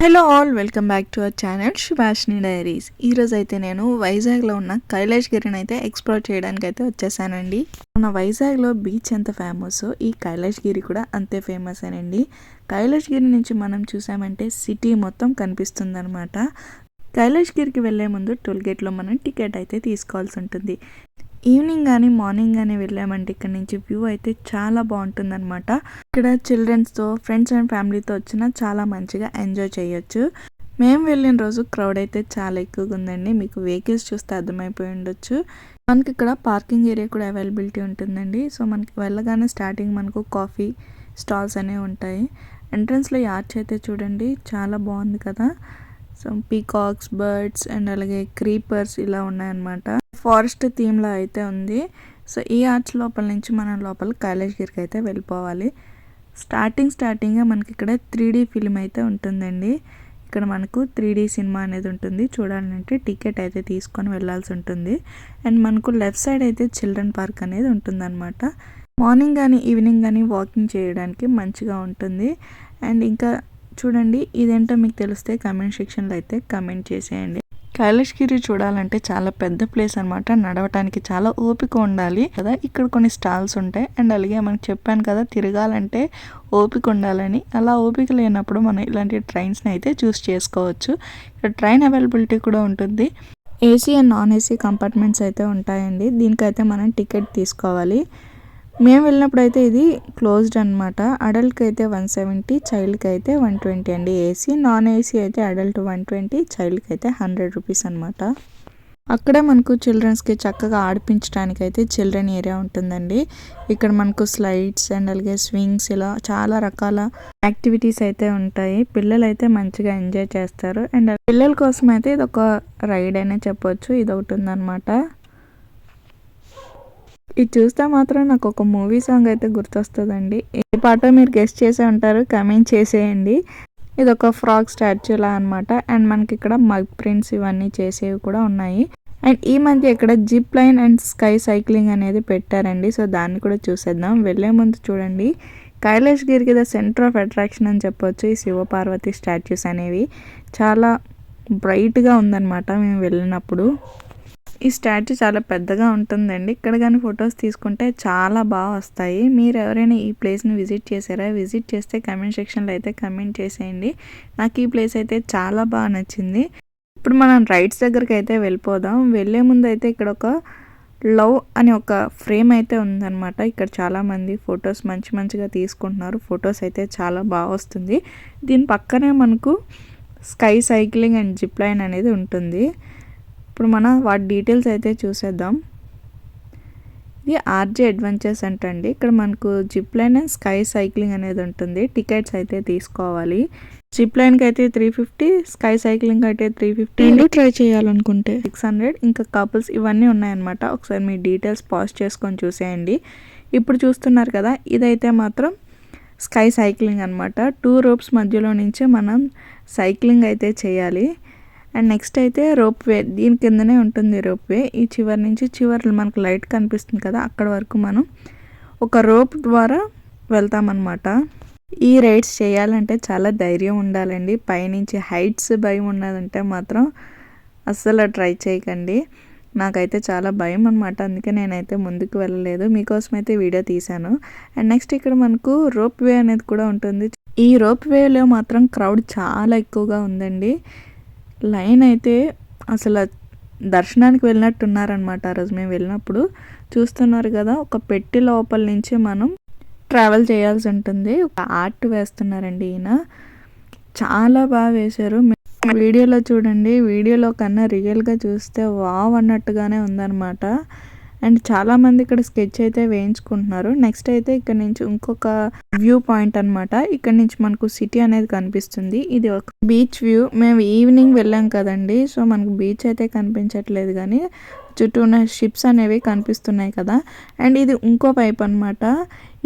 Hello all, welcome back to our channel Subhashini diaries. ఈరోజు అయితే నేను వైజాగ్లో ఉన్న కైలాష్గిరిని అయితే ఎక్స్ప్లోర్ చేయడానికి అయితే వచ్చేసానండి. మన వైజాగ్లో బీచ్ ఎంత ఫేమస్, ఈ కైలాష్గిరి కూడా అంతే ఫేమస్ అనండి. కైలాష్గిరి నుంచి మనం చూసామంటే సిటీ మొత్తం కనిపిస్తుంది అనమాట. కైలాష్గిరికి వెళ్ళే ముందు టోల్గేట్లో మనం టికెట్ అయితే తీసుకోవాల్సి ఉంటుంది. ఈవినింగ్ కానీ మార్నింగ్ కానీ వెళ్ళామంటే ఇక్కడ నుంచి వ్యూ అయితే చాలా బాగుంటుంది అనమాట. ఇక్కడ చిల్డ్రన్స్తో, ఫ్రెండ్స్ అండ్ ఫ్యామిలీతో వచ్చినా చాలా మంచిగా ఎంజాయ్ చేయొచ్చు. మేము వెళ్ళిన రోజు క్రౌడ్ అయితే చాలా ఎక్కువగా ఉందండి. మీకు వెహికల్స్ చూస్తే అర్థమైపోయి ఉండొచ్చు. మనకి ఇక్కడ పార్కింగ్ ఏరియా కూడా అవైలబిలిటీ ఉంటుందండి. సో మనకి వెళ్ళగానే స్టార్టింగ్ మనకు కాఫీ స్టాల్స్ అనేవి ఉంటాయి. ఎంట్రన్స్లో ఈ ఆర్చ్ అయితే చూడండి, చాలా బాగుంది కదా. సో పీకాక్స్, బర్డ్స్ అండ్ అలాగే క్రీపర్స్ ఇలా ఉన్నాయన్నమాట. ఫారెస్ట్ థీమ్లో అయితే ఉంది. సో ఈ ఆర్చ్ లోపల నుంచి మనం లోపల కైలాష్గిరికి అయితే వెళ్ళిపోవాలి. స్టార్టింగ్గా మనకి ఇక్కడ 3D ఫిల్మ్ అయితే ఉంటుందండి. ఇక్కడ మనకు 3D సినిమా అనేది ఉంటుంది. చూడాలంటే టికెట్ అయితే తీసుకొని వెళ్ళాల్సి ఉంటుంది. అండ్ మనకు లెఫ్ట్ సైడ్ అయితే చిల్డ్రన్ పార్క్ అనేది ఉంటుందన్నమాట. మార్నింగ్ కానీ ఈవినింగ్ కానీ వాకింగ్ చేయడానికి మంచిగా ఉంటుంది. అండ్ ఇంకా చూడండి, ఇదేంటో మీకు తెలిస్తే కమెంట్ సెక్షన్లో అయితే కమెంట్ చేసేయండి. కైలాష్గిరి చూడాలంటే చాలా పెద్ద ప్లేస్ అనమాట. నడవటానికి చాలా ఓపిక ఉండాలి కదా. ఇక్కడ కొన్ని స్టాల్స్ ఉంటాయి. అండ్ అలాగే మనకు చెప్పాను కదా, తిరగాలంటే ఓపిక ఉండాలని. అలా ఓపిక లేనప్పుడు మనం ఇలాంటి ట్రైన్స్ని అయితే చూస్ చేసుకోవచ్చు. ఇక్కడ ట్రైన్ అవైలబిలిటీ కూడా ఉంటుంది. AC and non AC compartments అయితే ఉంటాయండి. దీనికైతే మనం టికెట్ తీసుకోవాలి. మేము వెళ్ళినప్పుడు అయితే ఇది క్లోజ్డ్ అనమాట. అడల్ట్కి అయితే 170, చైల్డ్కి అయితే 120 అండి. ఏసీ, నాన్ ఏసీ అయితే అడల్ట్ 120, చైల్డ్కి అయితే 100 రూపీస్ అనమాట. అక్కడే మనకు చిల్డ్రన్స్కి చక్కగా ఆడిపించడానికి అయితే చిల్డ్రన్ ఏరియా ఉంటుందండి. ఇక్కడ మనకు స్లైడ్స్ అండ్ అలాగే స్వింగ్స్, ఇలా చాలా రకాల యాక్టివిటీస్ అయితే ఉంటాయి. పిల్లలు అయితే మంచిగా ఎంజాయ్ చేస్తారు. అండ్ పిల్లల కోసం అయితే ఇది ఒక రైడ్ అనే చెప్పొచ్చు. ఇది ఒకటి ఉందన్నమాట. ఇది చూస్తే మాత్రం నాకు ఒక మూవీ సాంగ్ అయితే గుర్తొస్తుందండి. ఏ పాటో మీరు గెస్ట్ చేసే ఉంటారు, కమెంట్ చేసేయండి. ఇది ఒక ఫ్రాగ్ స్టాచ్యూలా అనమాట. అండ్ మనకి ఇక్కడ మగ్ ప్రింట్స్ ఇవన్నీ చేసేవి కూడా ఉన్నాయి. అండ్ ఈ మధ్య ఇక్కడ zip line and sky cycling అనేది పెట్టారండి. సో దాన్ని కూడా చూసేద్దాం. వెళ్ళే ముందు చూడండి, కైలాష్గిరికి ద సెంటర్ ఆఫ్ అట్రాక్షన్ అని చెప్పొచ్చు. ఈ శివపార్వతి స్టాచ్యూస్ అనేవి చాలా బ్రైట్గా ఉందన్నమాట మేము వెళ్ళినప్పుడు. ఈ స్టాచ్యూ చాలా పెద్దగా ఉంటుందండి. ఇక్కడ కానీ ఫొటోస్ తీసుకుంటే చాలా బాగా వస్తాయి. మీరు ఎవరైనా ఈ ప్లేస్ని విజిట్ చేశారా? విజిట్ చేస్తే కమెంట్ సెక్షన్లో అయితే కమెంట్ చేసేయండి. నాకు ఈ ప్లేస్ అయితే చాలా బాగా నచ్చింది. ఇప్పుడు మనం రైట్స్ దగ్గరికి అయితే వెళ్ళిపోదాం. వెళ్ళే ముందు అయితే ఇక్కడ ఒక లవ్ అని ఒక ఫ్రేమ్ అయితే ఉందన్నమాట. ఇక్కడ చాలామంది ఫొటోస్ మంచిగా తీసుకుంటున్నారు. ఫొటోస్ అయితే చాలా బాగా వస్తుంది. దీని పక్కనే మనకు sky cycling and zip line అనేది ఉంటుంది. ఇప్పుడు మనం వాటి డీటెయిల్స్ అయితే చూసేద్దాం. ఇది ఆర్జే అడ్వెంచర్స్ అంటండి. ఇక్కడ మనకు zip line and sky cycling అనేది ఉంటుంది. టికెట్స్ అయితే తీసుకోవాలి. జిప్ లైన్కి అయితే 350, స్కై సైక్లింగ్ అయితే 350. ట్రై చేయాలనుకుంటే 600. ఇంకా కపుల్స్ ఇవన్నీ ఉన్నాయన్నమాట. ఒకసారి మీ డీటెయిల్స్ పాజ్ చేసుకొని చూసేయండి. ఇప్పుడు చూస్తున్నారు కదా, ఇదైతే మాత్రం స్కై సైక్లింగ్ అనమాట. 2 రోప్స్ మధ్యలో నుంచి మనం సైక్లింగ్ అయితే చేయాలి. అండ్ నెక్స్ట్ అయితే రోప్ వే, దీని కిందనే ఉంటుంది రోప్ వే. ఈ చివరి నుంచి చివరి మనకు లైట్ కనిపిస్తుంది కదా, అక్కడ వరకు మనం ఒక రోప్ ద్వారా వెళ్తామన్నమాట. ఈ రైడ్స్ చేయాలంటే చాలా ధైర్యం ఉండాలండి. పైనుంచి హైట్స్ భయం ఉన్నదంటే మాత్రం అస్సలు ట్రై చేయకండి. నాకైతే చాలా భయం అనమాట. అందుకే నేనైతే ముందుకు వెళ్ళలేదు. మీకోసం అయితే వీడియో తీశాను. అండ్ నెక్స్ట్ ఇక్కడ మనకు రోప్ వే అనేది కూడా ఉంటుంది. ఈ రోప్ వేలో మాత్రం క్రౌడ్ చాలా ఎక్కువగా ఉందండి. లైన్ అయితే అసలు దర్శనానికి వెళ్ళినట్టు ఉన్నారనమాట. ఆ రోజు మేము వెళ్ళినప్పుడు చూస్తున్నారు కదా, ఒక పెట్టి లోపల నుంచి మనం ట్రావెల్ చేయాల్సి ఉంటుంది. ఒక ఆర్ట్ వేస్తున్నారండి ఈయన, చాలా బాగా వేశారు. వీడియోలో చూడండి, వీడియోలో కన్నా రియల్గా చూస్తే వావ్ అన్నట్టుగానే ఉందన్నమాట. అండ్ చాలామంది ఇక్కడ స్కెచ్ అయితే వేయించుకుంటున్నారు. నెక్స్ట్ అయితే ఇక్కడ నుంచి ఇంకొక వ్యూ పాయింట్ అనమాట. ఇక్కడ నుంచి మనకు సిటీ అనేది కనిపిస్తుంది. ఇది ఒక బీచ్ వ్యూ. మేము ఈవినింగ్ వెళ్ళాం కదండి, సో మనకు బీచ్ అయితే కనిపించట్లేదు, కానీ చుట్టూ ఉన్న షిప్స్ అనేవి కనిపిస్తున్నాయి కదా. అండ్ ఇది ఇంకో వైపు అనమాట.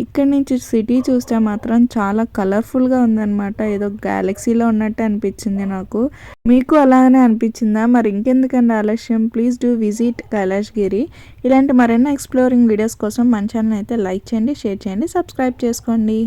ఇక్కడ నుంచి సిటీ చూస్తే మాత్రం చాలా కలర్ఫుల్గా ఉందన్నమాట. ఏదో గ్యాలక్సీలో ఉన్నట్టు అనిపించింది నాకు. మీకు అలానే అనిపించిందా? మరి ఇంకెందుకండి ఆలస్యం, ప్లీజ్ డూ విజిట్ కైలాష్గిరి. ఇలాంటి మరెన్నో ఎక్స్ప్లోరింగ్ వీడియోస్ కోసం మన ఛానల్ అయితే లైక్ చేయండి, షేర్ చేయండి, సబ్స్క్రైబ్ చేసుకోండి.